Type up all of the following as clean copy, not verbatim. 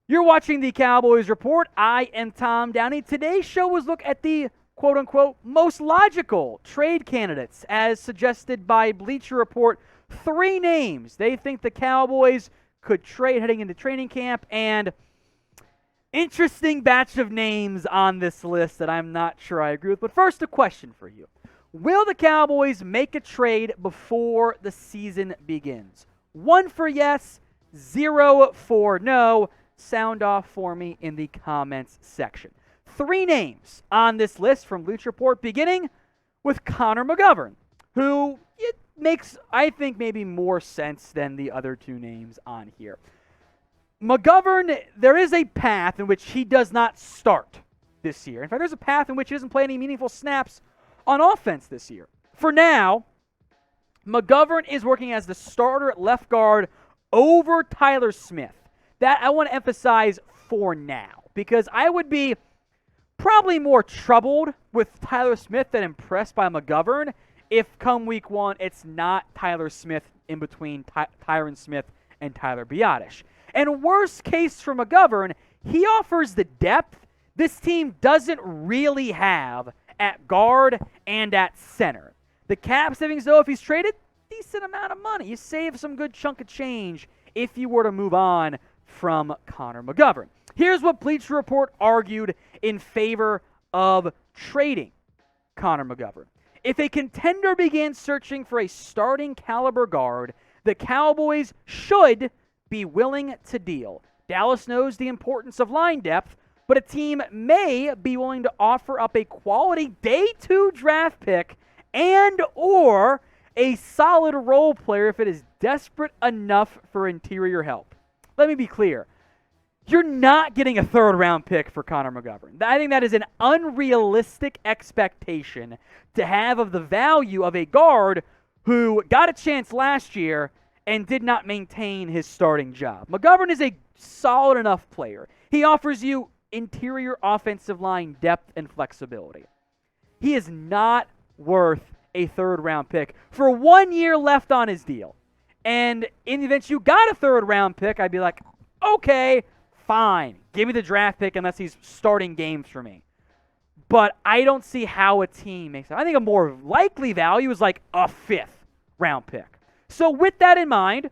You're watching the Cowboys Report. I am Tom Downey. Today's show was look at the quote-unquote most logical trade candidates as suggested by Bleacher Report. 3 names they think the Cowboys could trade heading into training camp, and interesting batch of names on this list that I'm not sure I agree with. But first, a question for you. Will the Cowboys make a trade before the season begins? 1 for yes, 0 for no. Sound off for me in the comments section. 3 names on this list from Bleacher Report, beginning with Connor McGovern, who it makes, I think, maybe more sense than the other 2 names on here. McGovern, there is a path in which he does not start this year. In fact, there's a path in which he doesn't play any meaningful snaps on offense this year. For now, McGovern is working as the starter at left guard over Tyler Smith. That I want to emphasize for now, because I would be probably more troubled with Tyler Smith than impressed by McGovern if come week 1 it's not Tyler Smith in between Tyron Smith and Tyler Biadasz. And worst case for McGovern, he offers the depth this team doesn't really have at guard and at center. The cap savings, though, if he's traded, decent amount of money. You save some good chunk of change if you were to move on from Connor McGovern. Here's what Bleacher Report argued in favor of trading Connor McGovern. If a contender began searching for a starting caliber guard, the Cowboys should be willing to deal. Dallas knows the importance of line depth, but a team may be willing to offer up a quality day 2 draft pick and or a solid role player if it is desperate enough for interior help. Let me be clear. You're not getting a 3rd-round pick for Connor McGovern. I think that is an unrealistic expectation to have of the value of a guard who got a chance last year and did not maintain his starting job. McGovern is a solid enough player. He offers you interior offensive line depth and flexibility. He is not worth a 3rd-round pick for 1 year left on his deal. And in the event you got a 3rd-round pick, I'd be like, okay, fine. Give me the draft pick unless he's starting games for me. But I don't see how a team makes it. I think a more likely value is like a 5th-round pick. So with that in mind,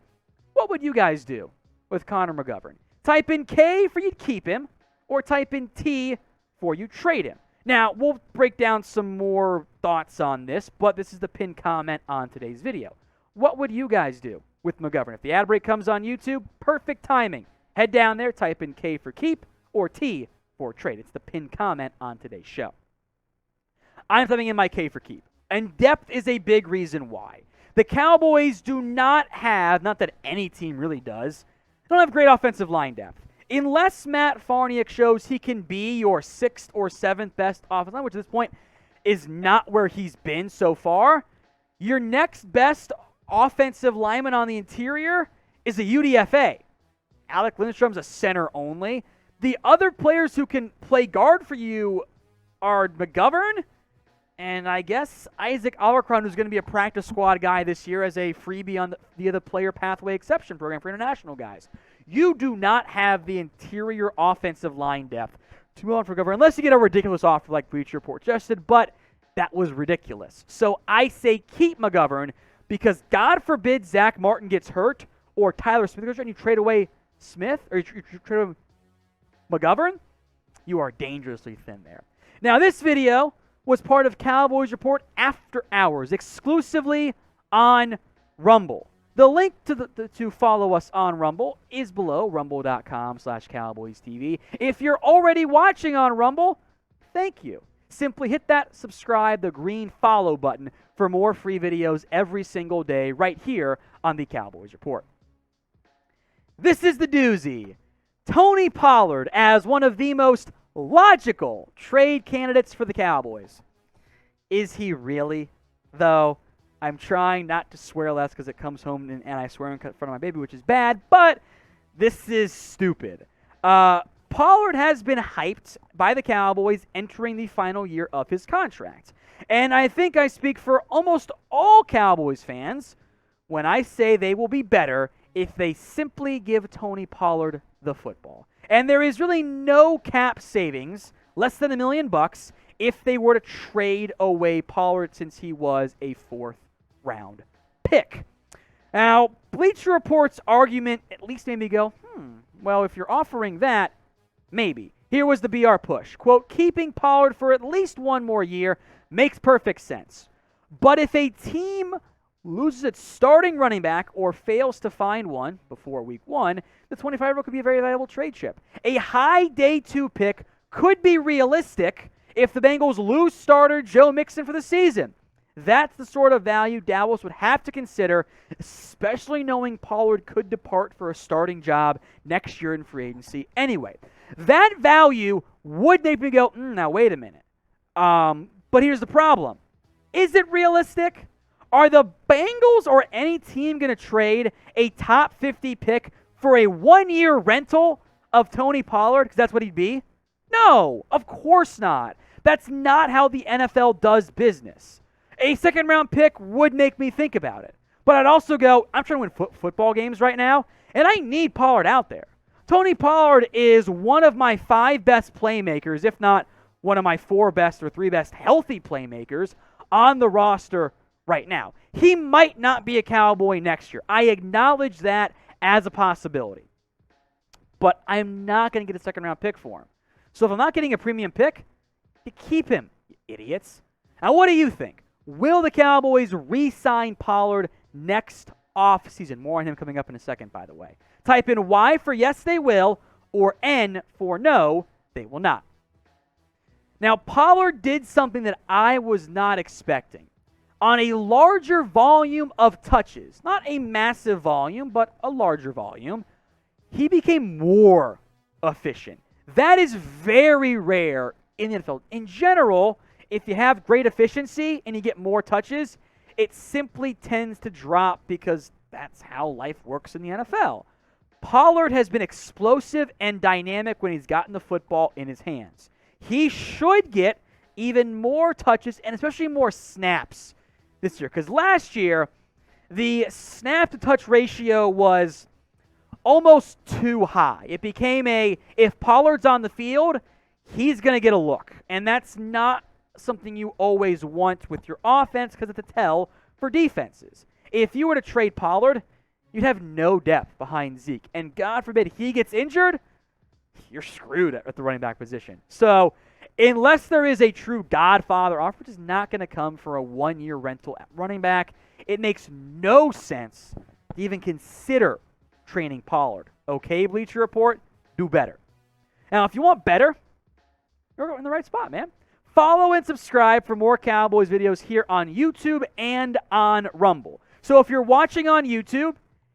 what would you guys do with Connor McGovern? Type in K for you to keep him, or type in T for you trade him. Now, we'll break down some more thoughts on this, but this is the pinned comment on today's video. What would you guys do with McGovern? If the ad break comes on YouTube, perfect timing. Head down there, type in K for keep or T for trade. It's the pinned comment on today's show. I'm typing in my K for keep, and depth is a big reason why. The Cowboys do not have, not that any team really does, don't have great offensive line depth. Unless Matt Farniok shows he can be your 6th or 7th best offensive line, which at this point is not where he's been so far, your next best offensive lineman on the interior is a UDFA. Alec Lindstrom's a center only. The other players who can play guard for you are McGovern and I guess Isaac Alarcon, who's going to be a practice squad guy this year as a freebie on the player pathway exception program for international guys. You do not have the interior offensive line depth to move on for McGovern unless you get a ridiculous offer like Bleacher Report suggested, but that was ridiculous. So I say keep McGovern because God forbid Zach Martin gets hurt or Tyler Smith goes and you trade away Smith or you trade away McGovern, you are dangerously thin there. Now this video was part of Cowboys Report After Hours, exclusively on Rumble. The link to follow us on Rumble is below, rumble.com/CowboysTV. If you're already watching on Rumble, thank you. Simply hit that subscribe, the green follow button for more free videos every single day right here on the Cowboys Report. This is the doozy. Tony Pollard as one of the most logical trade candidates for the Cowboys. Is he really, though? I'm trying not to swear less because it comes home and I swear in front of my baby, which is bad, but this is stupid. Pollard has been hyped by the Cowboys entering the final year of his contract. And I think I speak for almost all Cowboys fans when I say they will be better if they simply give Tony Pollard the football. And there is really no cap savings, less than $1 million, if they were to trade away Pollard since he was a 4th-round pick. Now, Bleacher Report's argument at least made me go, well, if you're offering that, maybe. Here was the BR push. Quote, keeping Pollard for at least one more year makes perfect sense. But if a team loses its starting running back or fails to find one before week 1, the 25-year-old could be a very valuable trade chip. A high day 2 pick could be realistic if the Bengals lose starter Joe Mixon for the season. That's the sort of value Dallas would have to consider, especially knowing Pollard could depart for a starting job next year in free agency anyway. That value would make me go, now wait a minute. But here's the problem. Is it realistic? Are the Bengals or any team going to trade a top 50 pick for a 1-year rental of Tony Pollard? Because that's what he'd be? No, of course not. That's not how the NFL does business. A 2nd-round pick would make me think about it. But I'd also go, I'm trying to win football games right now, and I need Pollard out there. Tony Pollard is one of my 5 best playmakers, if not one of my 4 best or 3 best healthy playmakers on the roster right now. He might not be a Cowboy next year. I acknowledge that as a possibility. But I'm not going to get a 2nd-round pick for him. So if I'm not getting a premium pick, you keep him, you idiots. Now, what do you think? Will the Cowboys re-sign Pollard next offseason? More on him coming up in a second, by the way. Type in Y for yes, they will, or N for no, they will not. Now, Pollard did something that I was not expecting. On a larger volume of touches, not a massive volume, but a larger volume, he became more efficient. That is very rare in the NFL. In general, if you have great efficiency and you get more touches, it simply tends to drop because that's how life works in the NFL. Pollard has been explosive and dynamic when he's gotten the football in his hands. He should get even more touches and especially more snaps this year, because last year, the snap-to-touch ratio was almost too high. It became if Pollard's on the field, he's going to get a look. And that's not something you always want with your offense because it's a tell for defenses. If you were to trade Pollard, you'd have no depth behind Zeke. And God forbid he gets injured, you're screwed at the running back position. So unless there is a true Godfather offer, which is not going to come for a 1-year rental at running back, it makes no sense to even consider training Pollard. Okay, Bleacher Report, do better. Now, if you want better, you're in the right spot, man. Follow and subscribe for more Cowboys videos here on YouTube and on Rumble. So if you're watching on YouTube,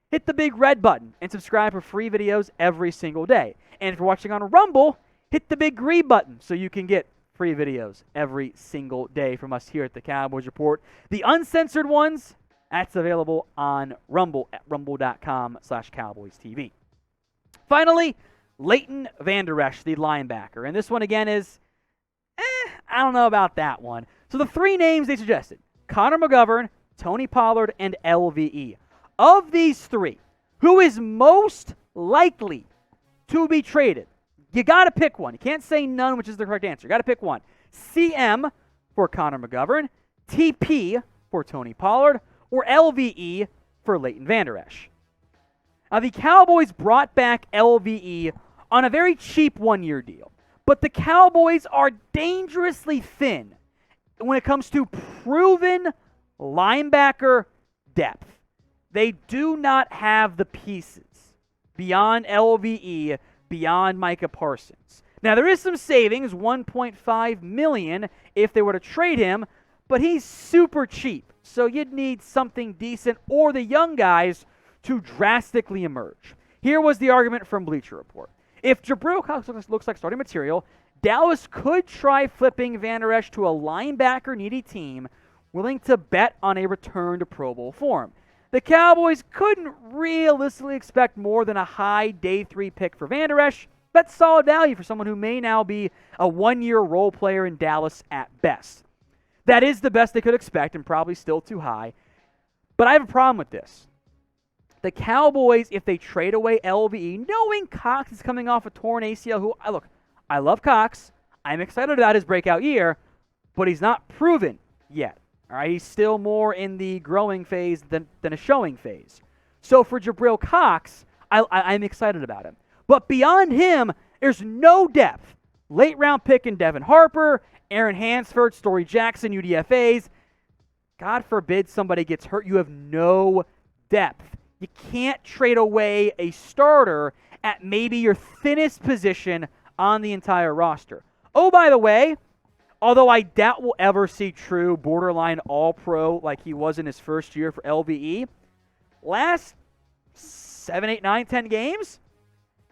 hit the big red button and subscribe for free videos every single day. And if you're watching on Rumble, hit the big green button so you can get free videos every single day from us here at the Cowboys Report. The uncensored ones, that's available on Rumble at rumble.com/CowboysTV. Finally, Leighton Vander, the linebacker. And this one again is, I don't know about that one. So the 3 names they suggested, Connor McGovern, Tony Pollard, and LVE. Of these 3, who is most likely to be traded? You got to pick one. You can't say none, which is the correct answer. You got to pick one. CM for Connor McGovern, TP for Tony Pollard, or LVE for Leighton Vander. Now, the Cowboys brought back LVE on a very cheap 1-year deal, but the Cowboys are dangerously thin when it comes to proven linebacker depth. They do not have the pieces beyond LVE, beyond Micah Parsons. Now, there is some savings, $1.5 million if they were to trade him, but he's super cheap, so you'd need something decent or the young guys to drastically emerge. Here was the argument from Bleacher Report. If Jabril Cox looks like starting material, Dallas could try flipping Vander Esch to a linebacker-needy team willing to bet on a return to Pro Bowl form. The Cowboys couldn't realistically expect more than a high day 3 pick for Vander Esch. That's solid value for someone who may now be a 1-year role player in Dallas at best. That is the best they could expect and probably still too high. But I have a problem with this. the Cowboys, if they trade away LVE, knowing Cox is coming off a torn ACL, I love Cox. I'm excited about his breakout year, but he's not proven yet. All right, he's still more in the growing phase than a showing phase. So for Jabril Cox, I'm excited about him. But beyond him, there's no depth. Late round pick in Devin Harper, Aaron Hansford, Story Jackson, UDFAs. God forbid somebody gets hurt. You have no depth. You can't trade away a starter at maybe your thinnest position on the entire roster. Oh, by the way, although I doubt we'll ever see true borderline all-pro like he was in his first year for LVE, last 7, 8, 9, 10 games,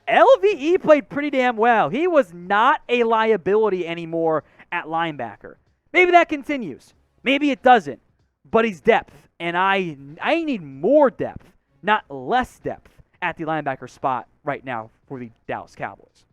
LVE played pretty damn well. He was not a liability anymore at linebacker. Maybe that continues. Maybe it doesn't. But he's depth, and I need more depth, not less depth, at the linebacker spot right now for the Dallas Cowboys.